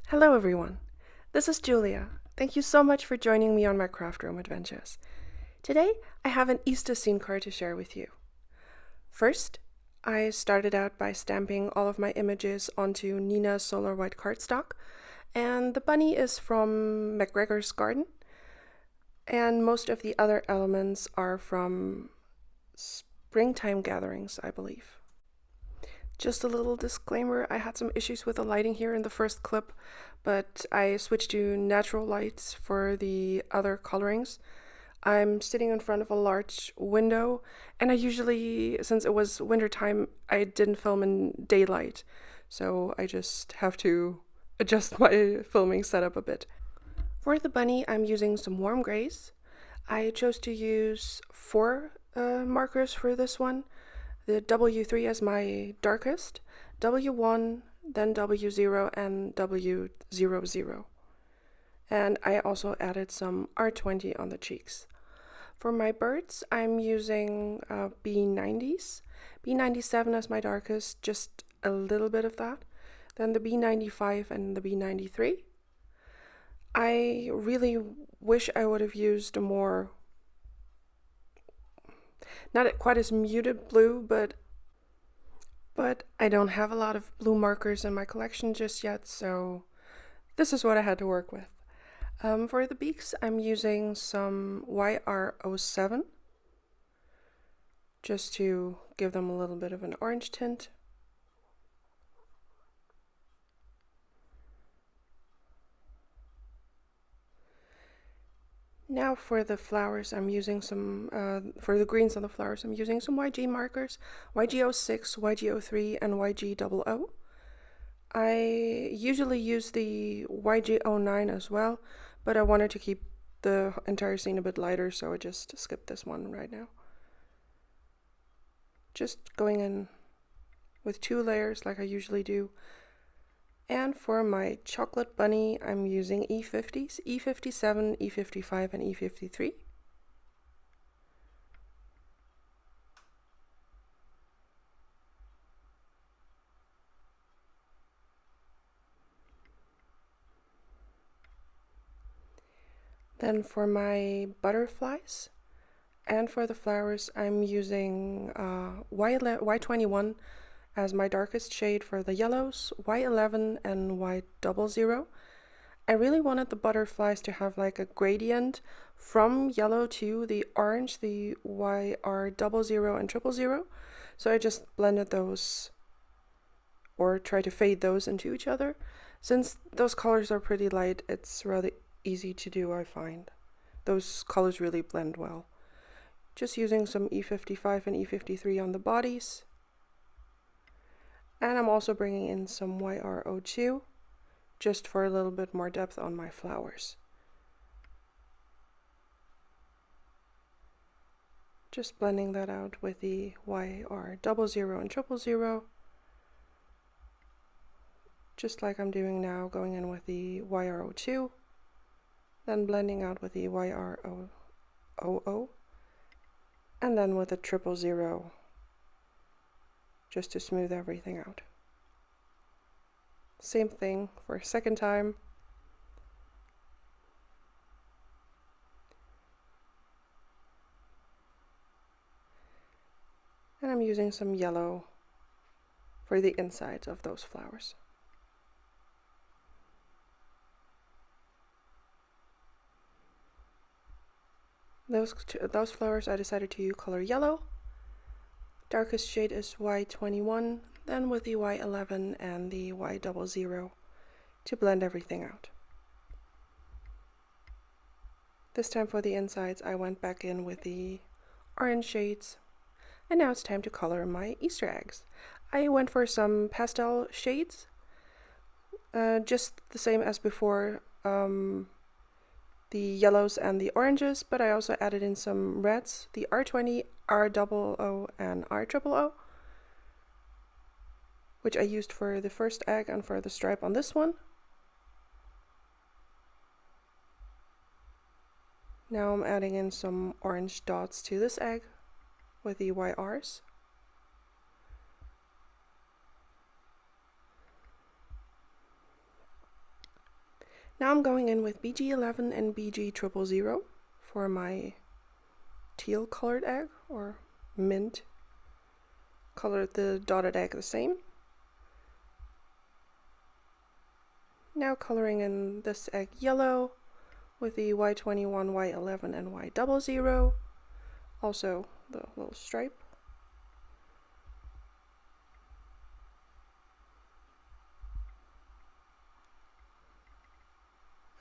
Hello everyone, this is Julia. Thank you so much for joining me on my craft room adventures. Today I have an Easter scene card to share with you. First, I started out by stamping all of my images onto Neenah's solar white cardstock, and the bunny is from McGregor's garden, and most of the other elements are from springtime gatherings, I believe. Just a little disclaimer, I had some issues with the lighting here in the first clip, but I switched to natural lights for the other colorings. I'm sitting in front of a large window, and I usually, since it was winter time, I didn't film in daylight, so I just have to adjust my filming setup a bit. For the bunny, I'm using some warm grays. I chose to use 4 markers for this one. The W3 as my darkest, W1, then W0, and W00. And I also added some R20 on the cheeks. For my birds, I'm using B90s. B97 as my darkest, just a little bit of that. Then the B95 and the B93. I really wish I would have used a more, not quite as muted blue, but I don't have a lot of blue markers in my collection just yet, so this is what I had to work with. For the beaks, I'm using some YR07 just to give them a little bit of an orange tint. Now for the flowers, I'm using some, for the greens on the flowers, I'm using some YG markers, YG06, YG03, and YG00. I usually use the YG09 as well, but I wanted to keep the entire scene a bit lighter, so I just skipped this one right now. Just going in with 2 layers like I usually do. And for my chocolate bunny, I'm using E50s, E57, E55, and E53. Then for my butterflies and for the flowers, I'm using Y21 as my darkest shade for the yellows, Y11 and Y00. I really wanted the butterflies to have like a gradient from yellow to the orange, the YR00 and 000. So I just blended those, or tried to fade those into each other. Since those colors are pretty light, it's really easy to do, I find. Those colors really blend well. Just using some E55 and E53 on the bodies. And I'm also bringing in some YR02 just for a little bit more depth on my flowers. Just blending that out with the YR00 and 000. Just like I'm doing now, going in with the YR02, then blending out with the YR00, and then with the 000, just to smooth everything out. Same thing for a second time. And I'm using some yellow for the insides of those flowers. Those flowers I decided to color yellow. Darkest shade is Y21, then with the Y11 and the Y00 to blend everything out. This time for the insides, I went back in with the orange shades, and now it's time to color my Easter eggs. I went for some pastel shades, just the same as before, the yellows and the oranges, but I also added in some reds, the R20, R00, and R000, which I used for the first egg and for the stripe on this one. Now I'm adding in some orange dots to this egg with the YRs. Now I'm going in with BG11 and BG000 for my teal colored egg, or mint. Colored the dotted egg the same. Now coloring in this egg yellow with the Y21, Y11, and Y00. Also the little stripe.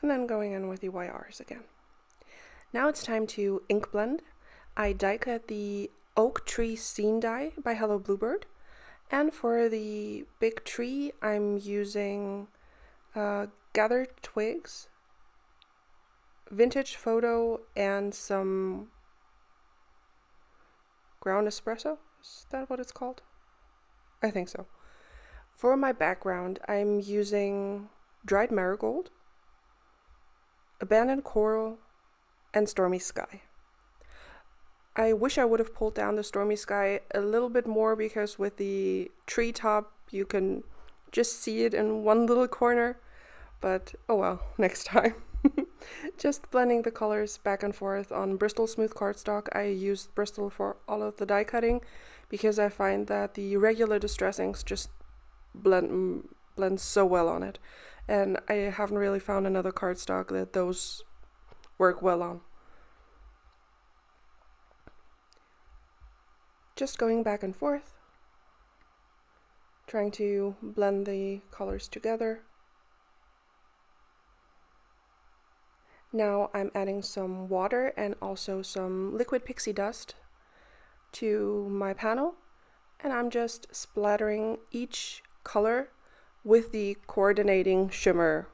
And then going in with the YRs again. Now it's time to ink blend. I die cut the Oak Tree Scene die by Hello Bluebird. And for the big tree, I'm using Gathered Twigs, Vintage Photo, and some ground espresso. Is that what it's called? I think so. For my background, I'm using dried marigold, abandoned coral, and stormy sky. I wish I would have pulled down the stormy sky a little bit more, because with the treetop you can just see it in one little corner, but oh well, next time. Just blending the colors back and forth on Bristol smooth cardstock. I used Bristol for all of the die cutting because I find that the regular distress inks just blend so well on it, and I haven't really found another cardstock that those work well on. Just going back and forth, trying to blend the colors together. Now I'm adding some water and also some liquid pixie dust to my panel, and I'm just splattering each color with the coordinating shimmer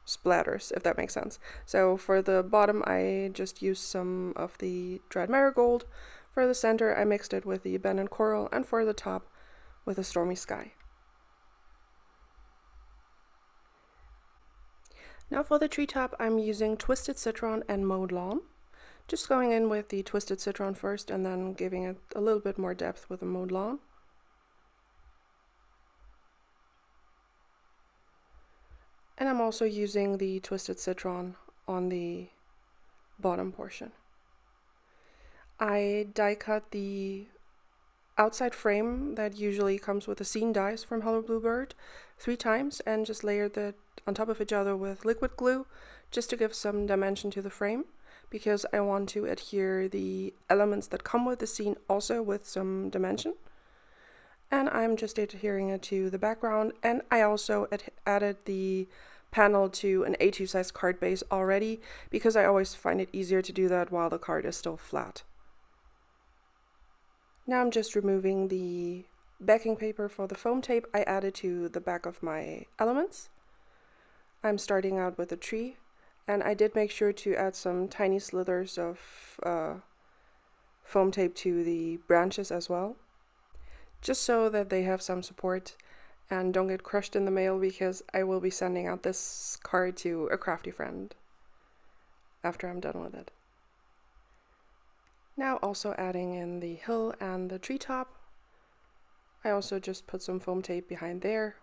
splatters, if that makes sense. So for the bottom I just used some of the dried marigold. For the center, I mixed it with the abandoned coral, and for the top, with a stormy sky. Now for the treetop, I'm using Twisted Citron and Mowed Lawn. Just going in with the Twisted Citron first, and then giving it a little bit more depth with the Mowed Lawn. And I'm also using the Twisted Citron on the bottom portion. I die cut the outside frame that usually comes with the scene dies from Hello Bluebird 3 times, and just layered it on top of each other with liquid glue just to give some dimension to the frame, because I want to adhere the elements that come with the scene also with some dimension. And I'm just adhering it to the background, and I also added the panel to an A2 size card base already, because I always find it easier to do that while the card is still flat. Now I'm just removing the backing paper for the foam tape I added to the back of my elements. I'm starting out with a tree, and I did make sure to add some tiny slithers of foam tape to the branches as well, just so that they have some support and don't get crushed in the mail, because I will be sending out this card to a crafty friend after I'm done with it. Now also adding in the hill and the treetop. I also just put some foam tape behind there.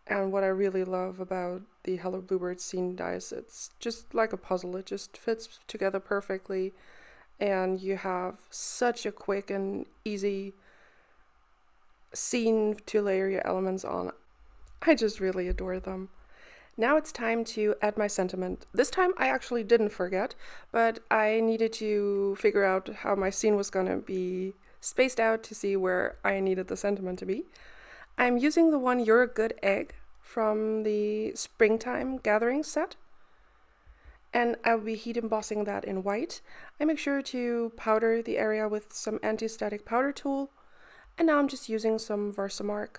And what I really love about the Hello Bluebird scene dies, it's just like a puzzle. It just fits together perfectly, and you have such a quick and easy scene to layer your elements on. I just really adore them. Now it's time to add my sentiment. This time I actually didn't forget, but I needed to figure out how my scene was gonna be spaced out to see where I needed the sentiment to be. I'm using the one You're a Good Egg from the Springtime Gathering set, and I'll be heat embossing that in white. I make sure to powder the area with some anti-static powder tool, and now I'm just using some Versamark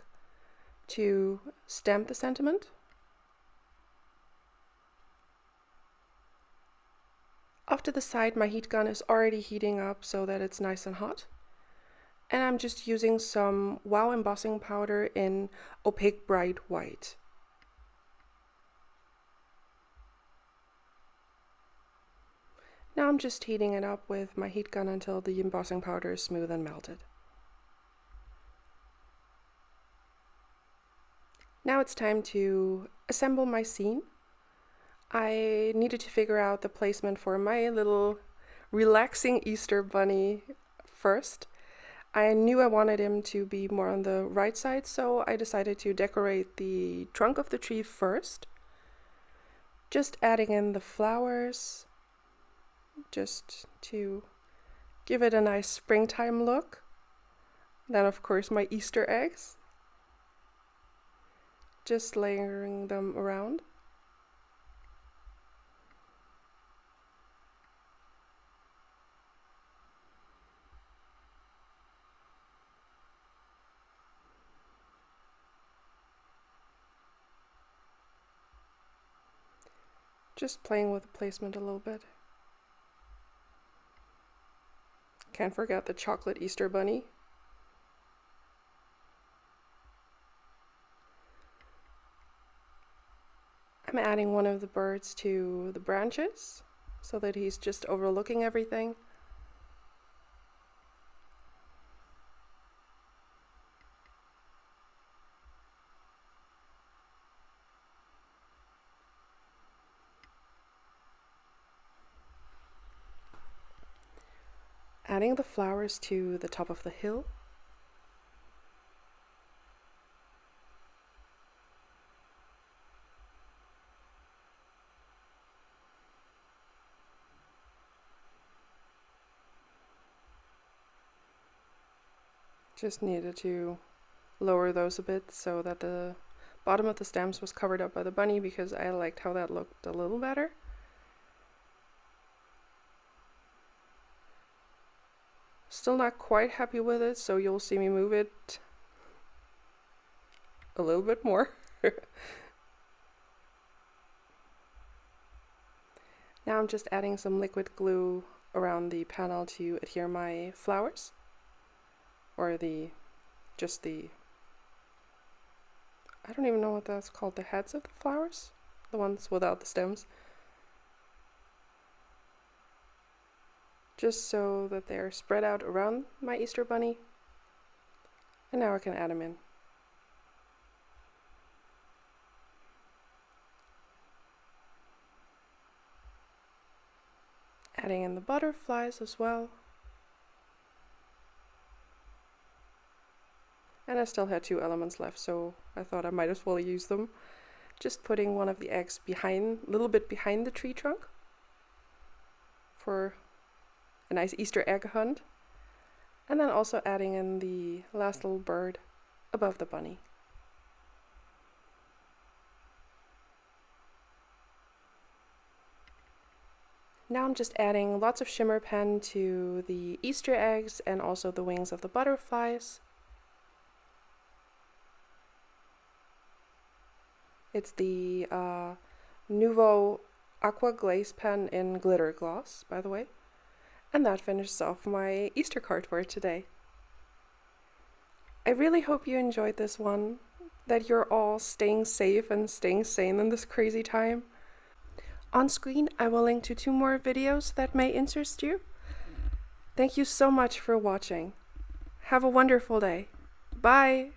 to stamp the sentiment. Off to the side, my heat gun is already heating up so that it's nice and hot. And I'm just using some Wow embossing powder in Opaque Bright White. Now I'm just heating it up with my heat gun until the embossing powder is smooth and melted. Now it's time to assemble my scene. I needed to figure out the placement for my little relaxing Easter bunny first. I knew I wanted him to be more on the right side, so I decided to decorate the trunk of the tree first. Just adding in the flowers, just to give it a nice springtime look. Then of course my Easter eggs. Just layering them around. Just playing with the placement a little bit. Can't forget the chocolate Easter bunny. I'm adding one of the birds to the branches so that he's just overlooking everything. Adding the flowers to the top of the hill. Just needed to lower those a bit so that the bottom of the stems was covered up by the bunny, because I liked how that looked a little better. Still not quite happy with it, so you'll see me move it a little bit more. Now I'm just adding some liquid glue around the panel to adhere my flowers, or I don't even know what that's called, the heads of the flowers, the ones without the stems. Just so that they're spread out around my Easter bunny. And now I can add them in. Adding in the butterflies as well. And I still had 2 elements left, so I thought I might as well use them. Just putting one of the eggs behind, a little bit behind the tree trunk for a nice Easter egg hunt. And then also adding in the last little bird above the bunny. Now I'm just adding lots of shimmer pen to the Easter eggs and also the wings of the butterflies. It's the Nouveau Aqua Glaze pen in glitter gloss, by the way. And that finishes off my Easter card for today. I really hope you enjoyed this one, that you're all staying safe and staying sane in this crazy time. On screen, I will link to 2 more videos that may interest you. Thank you so much for watching. Have a wonderful day. Bye!